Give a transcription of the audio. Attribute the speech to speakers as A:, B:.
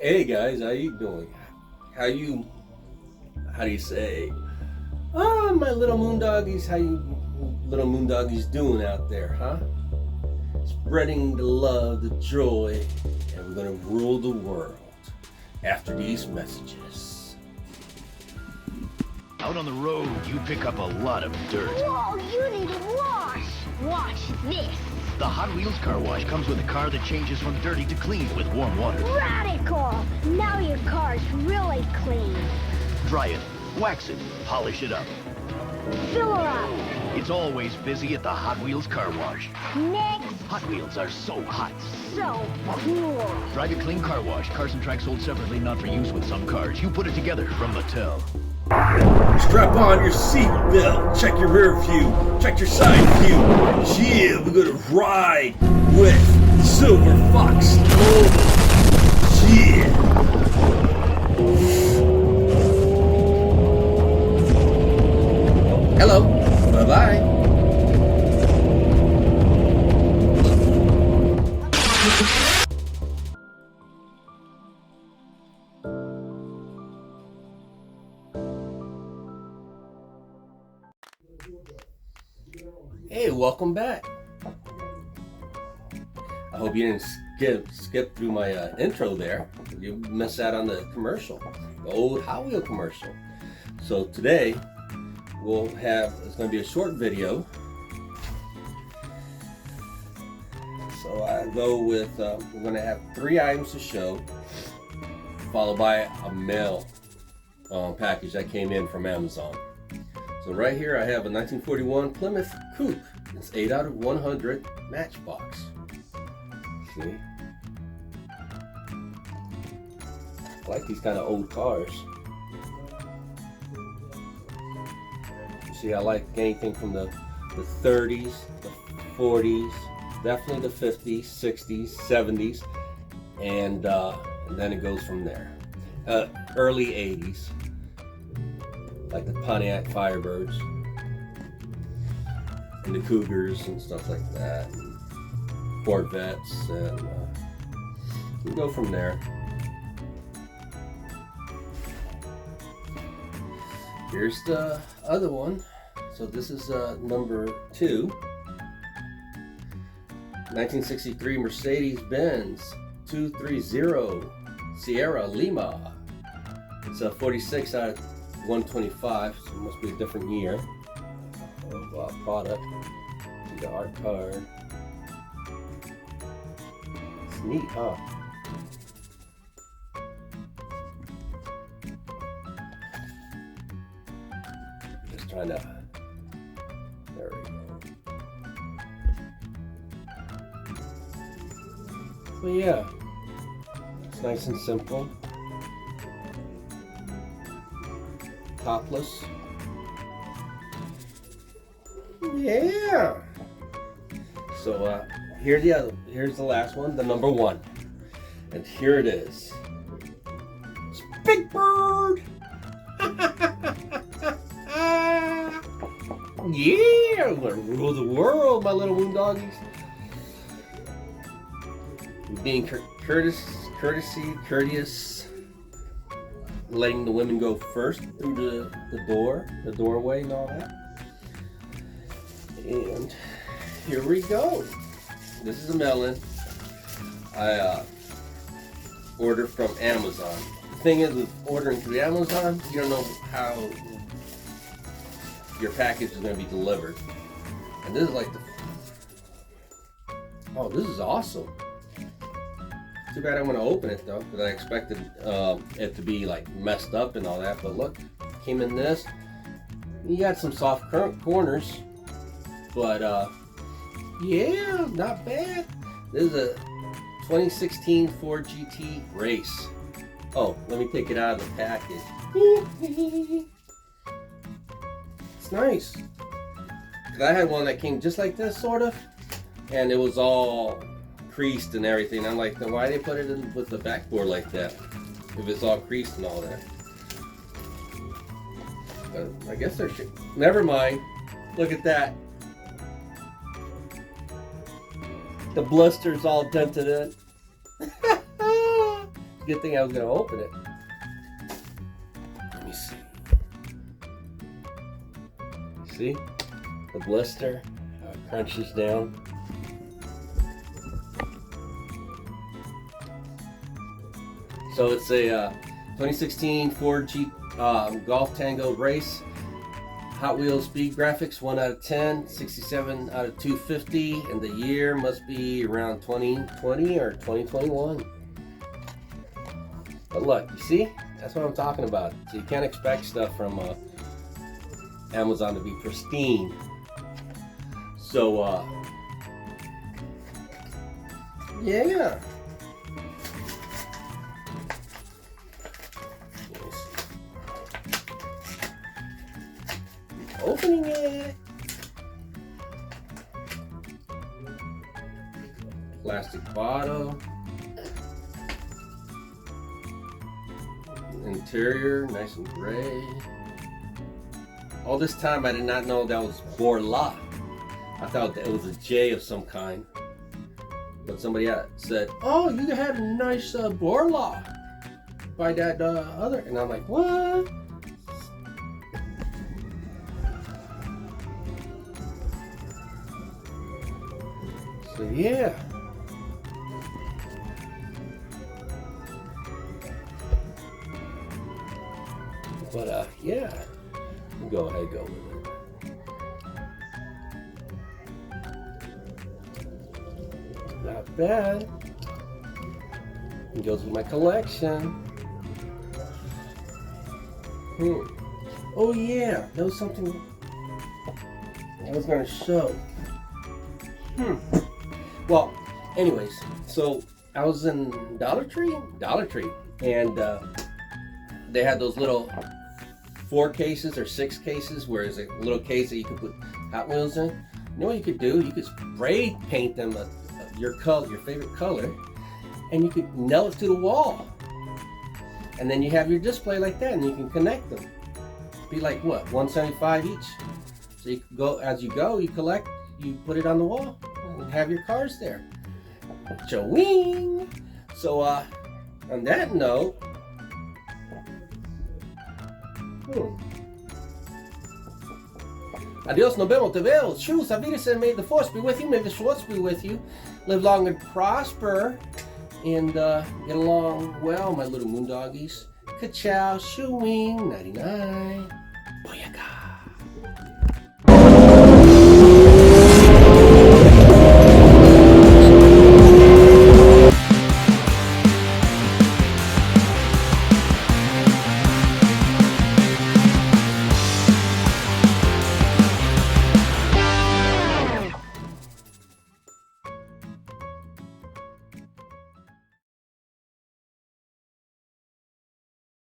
A: Hey guys, how you doing? How do you say? Oh, my little moondoggies, how you little moondoggies doing out there, huh? Spreading the love, the joy, and we're gonna rule the world after these messages.
B: Out on the road, you pick up a lot of dirt.
C: Whoa, you need a wash! Watch this!
B: The Hot Wheels car wash comes with a car that changes from dirty to clean with warm water.
C: Radical! Now your car's really clean.
B: Dry it, wax it, polish it up.
C: Fill her up.
B: It's always busy at the Hot Wheels car wash.
C: Next.
B: Hot Wheels are so hot.
C: So cool.
B: Drive a clean car wash. Cars and tracks sold separately, not for use with some cars. You put it together from MATTEL.
A: Strap on your seat belt, check your rear view, check your side view. Yeah, we're gonna ride with Silver Fox Global. Yeah. Hello. Bye-bye. Hey, welcome back. I hope you didn't skip through my intro there. You missed out on the commercial, the old Hot Wheel commercial. So today it's going to be a short video. So I go with, we're going to have 3 items to show, followed by a mail package that came in from Amazon. So right here I have a 1941 Plymouth Coupe. It's 8 out of 100 Matchbox. See? I like these kind of old cars. You see, I like anything from the 30s, the 40s, definitely the 50s, 60s, 70s, and then it goes from there. Early 80s. Like the Pontiac Firebirds and the Cougars and stuff like that, and Corvettes, and we go from there. Here's the other one. So this is number 2, 1963 Mercedes-Benz 230 Sierra Lima. It's a 46 out of 125, so it must be a different year of product. See the art card. It's neat, huh? Just trying to. There we go. So yeah, it's nice and simple. Topless. Yeah. So here's the last one, the number 1, and here it is. It's Big Bird. Yeah, I'm gonna rule the world, my little moondoggies. Being courteous. Letting the women go first through the doorway and all that. And here we go. This is a melon I ordered from Amazon. The thing is, with ordering through Amazon, you don't know how your package is going to be delivered. And this is like this is awesome. Too bad I'm going to open it though, because I expected it to be like messed up and all that. But look, came in this. You got some soft corners, but yeah, not bad. This is a 2016 Ford GT Race. Oh, let me take it out of the package. It's nice. Cause I had one that came just like this, sort of, and it was all creased and everything. I'm like, then why they put it in with the backboard like that if it's all creased and all that? But I guess they're never mind. Look at that. The blister's all dented in. good thing I was gonna open it. Let me see. See? The blister, how it crunches down. So it's a 2016 Ford Jeep Golf Tango Race. Hot Wheels speed graphics, 1 out of 10, 67 out of 250, and the year must be around 2020 or 2021. But look, you see? That's what I'm talking about. So you can't expect stuff from Amazon to be pristine. So, yeah. Opening it. Plastic bottle. Interior, nice and gray. All this time I did not know that was Borla. I thought that it was a J of some kind. But somebody said, oh, you had a nice Borla by that other. And I'm like, what? So yeah. But yeah. Go ahead, go with it. Not bad. It goes with my collection. Oh yeah, that was something I was gonna show. Well, anyways, so I was in Dollar Tree, and they had those little 4 cases or 6 cases where it's a little case that you could put Hot Wheels in. You know what you could do? You could spray paint them your favorite color, and you could nail it to the wall. And then you have your display like that, and you can connect them. Be like what, $175 each? So you go as you go, you collect, you put it on the wall, and have your cars there. Cha-wing! So on that note. Adios, nos vemos, te veo. Choose, avídese, may the force be with you, may the Schwartz be with you. Live long and prosper, and get along well, my little moon doggies. Ka-chow, shoo-wing, 99. Booyaka.